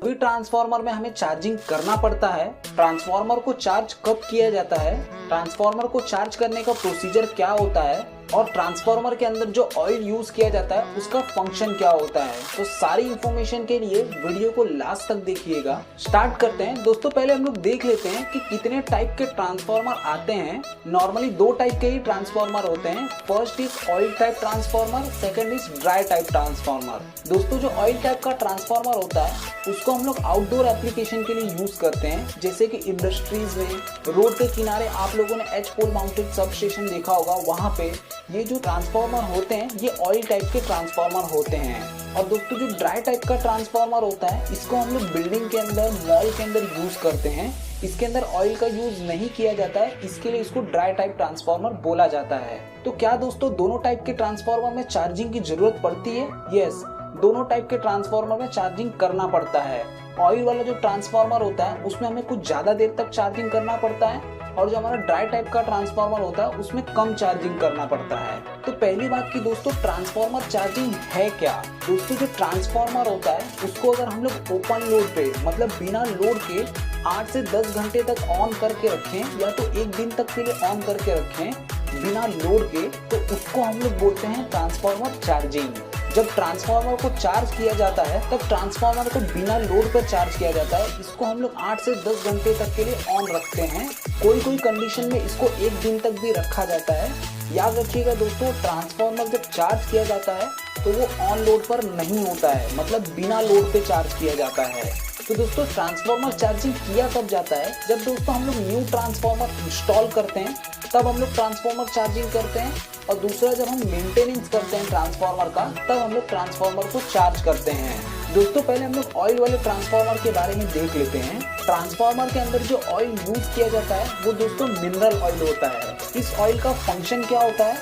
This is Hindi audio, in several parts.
अभी ट्रांसफार्मर में हमें चार्जिंग करना पड़ता है। ट्रांसफार्मर को चार्ज कब किया जाता है, ट्रांसफार्मर को चार्ज करने का प्रोसीजर क्या होता है और ट्रांसफार्मर के अंदर जो ऑयल यूज किया जाता है उसका फंक्शन क्या होता है, तो सारी इंफॉर्मेशन के लिए वीडियो को लास्ट तक देखिएगा। स्टार्ट करते हैं दोस्तों। पहले हम लोग देख लेते हैं कि कितने टाइप के ट्रांसफार्मर आते हैं। नॉर्मली 2 टाइप के ही ट्रांसफार्मर होते हैं। First is oil type transformer, second is dry type transformer. दोस्तों जो ऑयल टाइप का ट्रांसफार्मर होता है उसको हम लोग आउटडोर एप्लीकेशन के लिए यूज करते हैं, जैसे कि इंडस्ट्रीज में, रोड के किनारे आप लोगों ने एच पोल माउंटेड सब स्टेशन देखा होगा, वहाँ पे ये जो ट्रांसफार्मर होते हैं ये ऑयल टाइप के ट्रांसफार्मर होते हैं। और दोस्तों जो ड्राई टाइप का ट्रांसफार्मर होता है इसको हम लोग बिल्डिंग के अंदर, मॉल के अंदर यूज करते हैं। इसके अंदर ऑयल का यूज नहीं किया जाता है, इसके लिए इसको ड्राई टाइप ट्रांसफार्मर बोला जाता है। तो क्या दोस्तों दोनों टाइप के ट्रांसफार्मर में चार्जिंग की जरूरत पड़ती है? यस, दोनों टाइप के ट्रांसफार्मर में चार्जिंग करना पड़ता है। ऑयल वाला जो ट्रांसफार्मर होता है उसमें हमें कुछ ज्यादा देर तक चार्जिंग करना पड़ता है, और जो हमारा ड्राई टाइप का ट्रांसफार्मर होता है उसमें कम चार्जिंग करना पड़ता है। तो पहली बात की दोस्तों, ट्रांसफार्मर चार्जिंग है क्या? दोस्तों जो ट्रांसफार्मर होता है उसको अगर हम लोग ओपन लोड पे, मतलब बिना लोड के 8 से 10 घंटे तक ऑन करके रखें, या तो 1 दिन तक के लिए ऑन करके रखें बिना लोड के, तो उसको हम लोग बोलते हैं ट्रांसफार्मर चार्जिंग। जब ट्रांसफार्मर को चार्ज किया जाता है तब ट्रांसफार्मर को बिना लोड पर चार्ज किया जाता है। इसको हम लोग 8 से 10 घंटे तक के लिए ऑन रखते हैं। कोई कंडीशन में इसको 1 दिन तक भी रखा जाता है। याद रखिएगा दोस्तों, ट्रांसफार्मर जब चार्ज किया जाता है तो वो ऑन लोड पर नहीं होता है, मतलब बिना लोड पे चार्ज किया जाता है। तो दोस्तों ट्रांसफार्मर चार्जिंग किया तब जाता है जब दोस्तों हम लोग न्यू ट्रांसफार्मर इंस्टॉल करते हैं, तब हम लोग ट्रांसफार्मर चार्जिंग करते हैं। और दूसरा जब हम मेंटेनेंस करते हैं ट्रांसफार्मर का, तब हम लोग ट्रांसफार्मर को चार्ज करते हैं। दोस्तों पहले हम लोग ऑयल वाले ट्रांसफार्मर के बारे में देख लेते हैं। ट्रांसफार्मर के अंदर जो ऑयल यूज किया जाता है वो दोस्तों मिनरल ऑयल होता है। इस ऑयल का फंक्शन क्या होता है?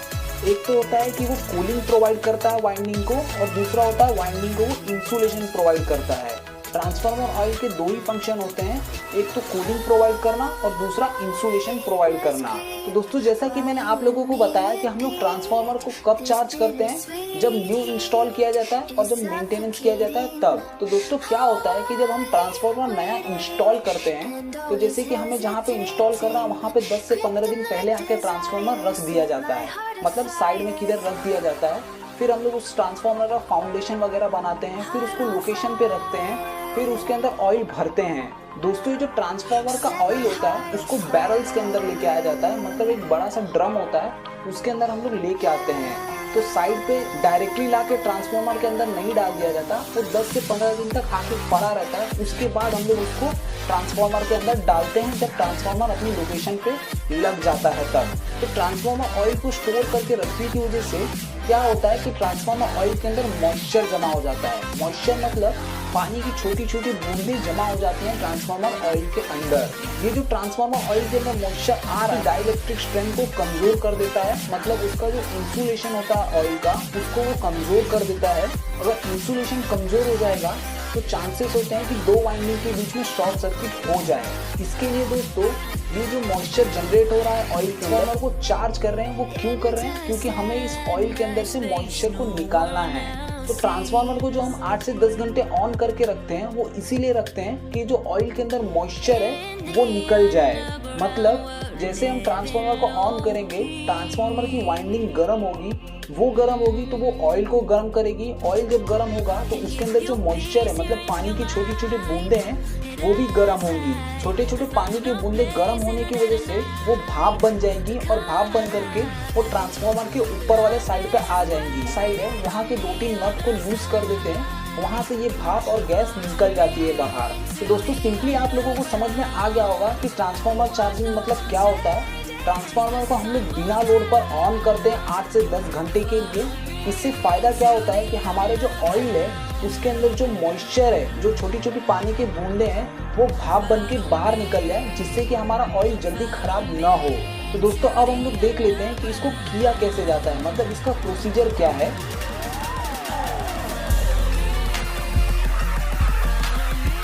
एक तो होता है कि वो कूलिंग प्रोवाइड करता है वाइंडिंग को, और दूसरा होता है वाइंडिंग को वो इंसुलेशन प्रोवाइड करता है। ट्रांसफार्मर ऑयल के 2 ही फंक्शन होते हैं, एक तो कूलिंग प्रोवाइड करना और दूसरा इंसुलेशन प्रोवाइड करना। तो दोस्तों जैसा कि मैंने आप लोगों को बताया कि हम लोग ट्रांसफार्मर को कब चार्ज करते हैं, जब न्यू इंस्टॉल किया जाता है और जब मेंटेनेंस किया जाता है तब। तो दोस्तों क्या होता है कि जब हम ट्रांसफार्मर नया इंस्टॉल करते हैं, तो जैसे कि हमें जहाँ पे इंस्टॉल करना है वहाँ पे 10 से 15 दिन पहले आके ट्रांसफार्मर रख दिया जाता है, मतलब साइड में किधर रख दिया जाता है। फिर हम लोग उस ट्रांसफार्मर का फाउंडेशन वगैरह बनाते हैं, फिर उसको लोकेशन पे रखते हैं, फिर उसके अंदर ऑयल भरते हैं। दोस्तों ये जो ट्रांसफार्मर का ऑयल होता है उसको बैरल्स के अंदर लेके आया जाता है, मतलब एक बड़ा सा ड्रम होता है, उसके अंदर हम लोग लेके आते हैं। तो साइड पे डायरेक्टली ला के ट्रांसफार्मर के अंदर नहीं डाल दिया जाता, वो 10 से 15 दिन तक आके पड़ा रहता है। उसके बाद हम लोग उसको ट्रांसफार्मर के अंदर डालते हैं जब ट्रांसफार्मर अपनी लोकेशन पे लग जाता है तब। तो ट्रांसफार्मर ऑयल को स्टोर करके रखने की वजह से क्या होता है कि ट्रांसफार्मर ऑयल के अंदर मॉइस्चर जमा हो जाता है। मॉइस्चर मतलब पानी की छोटी छोटी बूंदें जमा हो जाती हैं ट्रांसफार्मर ऑयल के अंदर। ये जो ट्रांसफार्मर ऑयल के अंदर मॉइस्चर आ रहा है डाइलेक्ट्रिक स्ट्रेंथ को कमजोर कर देता है, मतलब उसका जो इंसुलेशन होता है ऑयल का उसको वो कमजोर कर देता है। अगर इंसुलेशन कमजोर हो जाएगा तो चांसेस होते हैं कि 2 वाइंडिंग के बीच में शॉर्ट सर्किट हो जाए। इसके लिए दोस्तों ये जो मॉइस्चर जनरेट हो रहा है ऑयल के अंदर को चार्ज कर रहे हैं, वो क्यों कर रहे हैं? क्योंकि हमें इस ऑयल के अंदर से मॉइस्चर को निकालना है। तो ट्रांसफार्मर को जो हम 8 से 10 घंटे ऑन करके रखते हैं वो इसीलिए रखते हैं कि जो ऑयल के अंदर मॉइस्चर है वो निकल जाए। मतलब जैसे हम ट्रांसफार्मर को ऑन करेंगे, ट्रांसफार्मर की वाइंडिंग गर्म होगी, वो गर्म होगी तो वो ऑयल को गर्म करेगी। ऑयल जब गर्म होगा तो उसके अंदर जो मॉइस्चर है, मतलब पानी की छोटी छोटी बूंदें हैं, वो भी गर्म होंगी। छोटे छोटे पानी की बूंदें गर्म होने की वजह से वो भाप बन जाएंगी, और भाप बन करके वो ट्रांसफार्मर के ऊपर वाले साइड पे आ जाएंगी। साइड है वहाँ के 2-3 नट को लूज कर देते हैं, वहाँ से ये भाप और गैस निकल जाती है बाहर। तो दोस्तों सिंपली आप लोगों को समझ में आ गया होगा कि ट्रांसफार्मर चार्जिंग मतलब क्या होता है। ट्रांसफार्मर को हम लोग बिना लोड पर ऑन करते हैं 8 से 10 घंटे के लिए। इससे फ़ायदा क्या होता है कि हमारे जो ऑयल है उसके अंदर जो मॉइस्चर है, जो छोटी छोटी पानी की बूंदें हैं, वो भाप बन के बाहर निकल जाए, जिससे कि हमारा ऑयल जल्दी खराब ना हो। तो दोस्तों अब हम लोग देख लेते हैं कि इसको किया कैसे जाता है, मतलब इसका प्रोसीजर क्या है।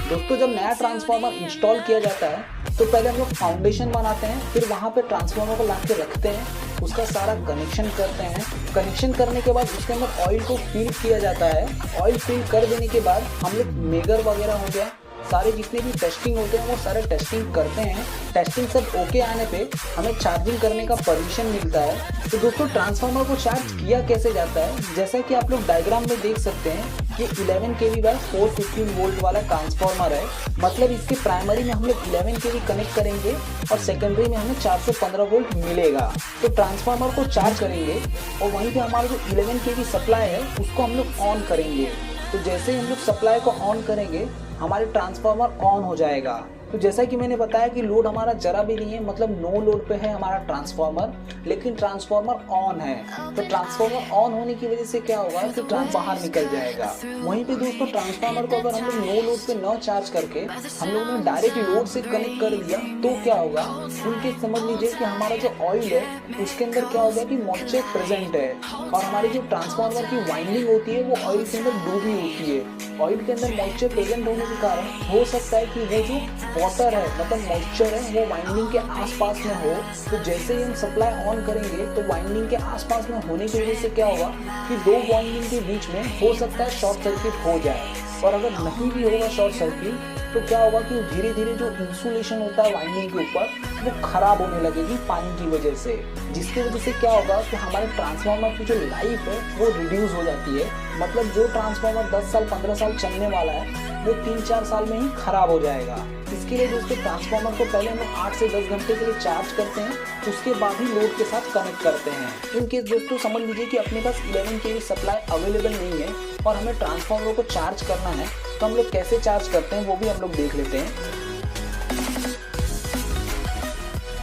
दोस्तों जब नया ट्रांसफार्मर इंस्टॉल किया जाता है तो पहले हम लोग फाउंडेशन बनाते हैं, फिर वहाँ पे ट्रांसफार्मर को ला के रखते हैं, उसका सारा कनेक्शन करते हैं। कनेक्शन करने के बाद उसके अंदर ऑयल को फिल किया जाता है। ऑयल फिल कर देने के बाद हम लोग मेगर वगैरह हो गया, सारे जितने भी टेस्टिंग होते हैं वो सारे टेस्टिंग करते हैं। टेस्टिंग सब ओके आने पे हमें चार्जिंग करने का परमिशन मिलता है। तो दोस्तों ट्रांसफार्मर को चार्ज किया कैसे जाता है, जैसा कि आप लोग डायग्राम में देख सकते हैं, ये 11 kV बाय 415 वोल्ट वाला ट्रांसफार्मर है। मतलब इसके प्राइमरी में हम लोग 11 kV कनेक्ट करेंगे और सेकेंडरी में हमें 415 वोल्ट मिलेगा। तो ट्रांसफार्मर को चार्ज करेंगे और वहीं पे हमारा जो 11 kV सप्लाई है उसको हम लोग ऑन करेंगे। तो जैसे ही हम लोग सप्लाई को ऑन करेंगे हमारे ट्रांसफार्मर ऑन हो जाएगा। तो जैसा कि मैंने बताया कि लोड हमारा जरा भी नहीं है, मतलब नो लोड पे है हमारा ट्रांसफार्मर, लेकिन ट्रांसफार्मर ऑन है। तो ट्रांसफार्मर ऑन होने की वजह से क्या होगा कि ट्रांस बाहर निकल जाएगा। वहीं पे दोस्तों ट्रांसफार्मर को अगर हम लोग नो लोड पे न चार्ज करके हम लोग ने डायरेक्ट लोड से कनेक्ट कर दिया तो क्या होगा, उनके समझ लीजिए कि हमारा जो ऑयल है उसके अंदर क्या होगा कि मॉइस्चर प्रेजेंट है और हमारी जो ट्रांसफार्मर की वाइंडिंग होती है वो ऑयल के अंदर डूबी होती है। ऑयल के अंदर मॉइस्चर प्रेजेंट होने के कारण हो सकता है कि वो जो वाटर है मतलब मॉइस्चर है वो वाइंडिंग के आसपास में हो। तो जैसे ही हम सप्लाई ऑन करेंगे तो वाइंडिंग के आसपास में होने की वजह से क्या होगा कि दो वाइंडिंग के बीच में हो सकता है शॉर्ट सर्किट हो जाए। और अगर नहीं भी होगा शॉर्ट सर्किट तो क्या होगा कि धीरे धीरे जो इंसुलेशन होता है वाइंडिंग के ऊपर वो खराब होने लगेगी पानी की वजह से, जिसकी वजह से क्या होगा कि हमारे ट्रांसफार्मर की जो लाइफ है वो रिड्यूस हो जाती है। मतलब जो ट्रांसफार्मर 10 साल 15 साल चलने वाला है वो 3-4 साल में ही खराब हो जाएगा। इसके लिए दोस्तों ट्रांसफार्मर को पहले हम 8 से 10 घंटे के लिए चार्ज करते हैं, उसके बाद ही लोड के साथ कनेक्ट करते हैं। इन केस दोस्तों समझ लीजिए कि अपने पास 11 kV सप्लाई अवेलेबल नहीं है और हमें ट्रांसफार्मर को चार्ज करना है, तो हम लोग कैसे चार्ज करते हैं वो भी हम लोग देख लेते हैं।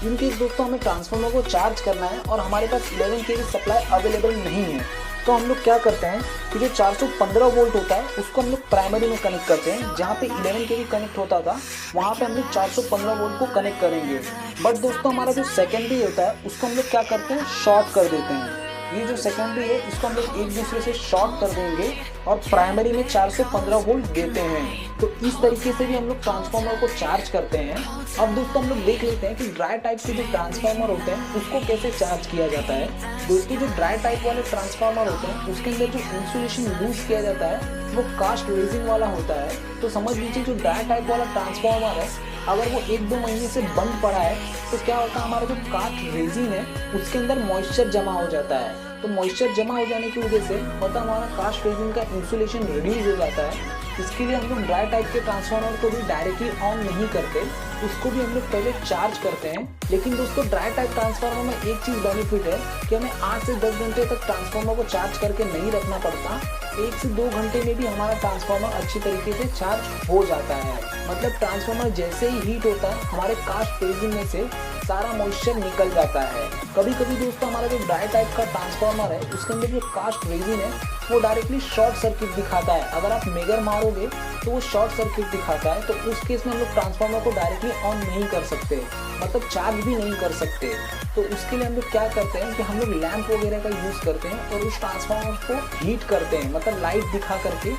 इन केस दोस्तों हमें ट्रांसफार्मर को चार्ज करना है और हमारे पास 11 kV सप्लाई अवेलेबल नहीं है, तो हम लोग क्या करते हैं कि जो 415 वोल्ट होता है उसको हम लोग प्राइमरी में कनेक्ट करते हैं। जहाँ पे 11 kV कनेक्ट होता था वहाँ पे हम लोग 415 वोल्ट को कनेक्ट करेंगे। बट दोस्तों हमारा जो सेकेंडरी होता है उसको हम लोग क्या करते हैं, शॉर्ट कर देते हैं। ये जो सेकेंडरी है इसको हम लोग एक दूसरे से शॉर्ट कर देंगे और प्राइमरी में 415 वोल्ट देते हैं। तो इस तरीके से भी हम लोग ट्रांसफार्मर को चार्ज करते हैं। अब दोस्तों हम लोग देख लेते हैं कि ड्राई टाइप के जो ट्रांसफार्मर होते हैं उसको कैसे चार्ज किया जाता है। दोस्तों जो ड्राई टाइप वाले ट्रांसफार्मर होते हैं उसके अंदर जो इंसुलेशन यूज किया जाता है वो कास्ट रेजिन वाला होता है। तो समझ लीजिए जो ड्राई टाइप वाला ट्रांसफार्मर है अगर वो 1-2 महीने से बंद पड़ा है तो क्या होता है, हमारा जो कास्ट रेजिन है उसके अंदर मॉइस्चर जमा हो जाता है। तो मॉइस्चर जमा हो जाने की वजह से होता हमारा कास्ट रेजिन का इंसुलेशन रिड्यूस हो जाता है। इसके लिए हम लोग ड्राई टाइप के ट्रांसफार्मर को भी डायरेक्टली ऑन नहीं करते, उसको भी हम लोग पहले चार्ज करते हैं। लेकिन दोस्तों ड्राई टाइप ट्रांसफार्मर में एक चीज़ बेनिफिट है कि हमें 8 से 10 घंटे तक ट्रांसफार्मर को चार्ज करके नहीं रखना पड़ता। 1 से 2 घंटे में भी हमारा ट्रांसफार्मर अच्छी तरीके से चार्ज हो जाता है। मतलब ट्रांसफार्मर जैसे ही हीट होता है हमारे कास्ट रेजिन में से सारा मॉइस्चर निकल जाता है। कभी कभी दोस्तों हमारा जो ड्राई टाइप का ट्रांसफार्मर है उसके अंदर जो कास्ट रेजिन है वो डायरेक्टली शॉर्ट सर्किट दिखाता है। अगर आप मेगर मारोगे तो वो शॉर्ट सर्किट दिखाता है। तो उस केस में हम लोग ट्रांसफार्मर को डायरेक्टली ऑन नहीं कर सकते, मतलब चार्ज भी नहीं कर सकते। तो उसके लिए हम लोग क्या करते हैं कि हम लोग लैंप वगैरह का यूज़ करते हैं और उस ट्रांसफार्मर को हीट करते हैं, मतलब लाइट दिखा करके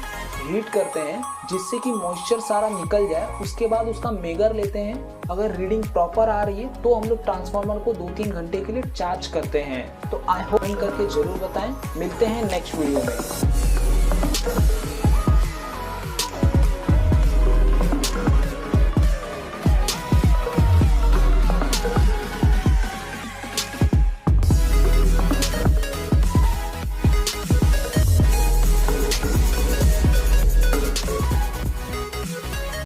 हीट करते हैं जिससे कि मॉइस्चर सारा निकल जाए। उसके बाद उसका मेगर लेते हैं, अगर रीडिंग प्रॉपर आ रही है तो हम लोग ट्रांसफार्मर को 2-3 घंटे के लिए चार्ज करते हैं। तो आई होप करके जरूर बताएं। मिलते हैं नेक्स्ट वीडियो में।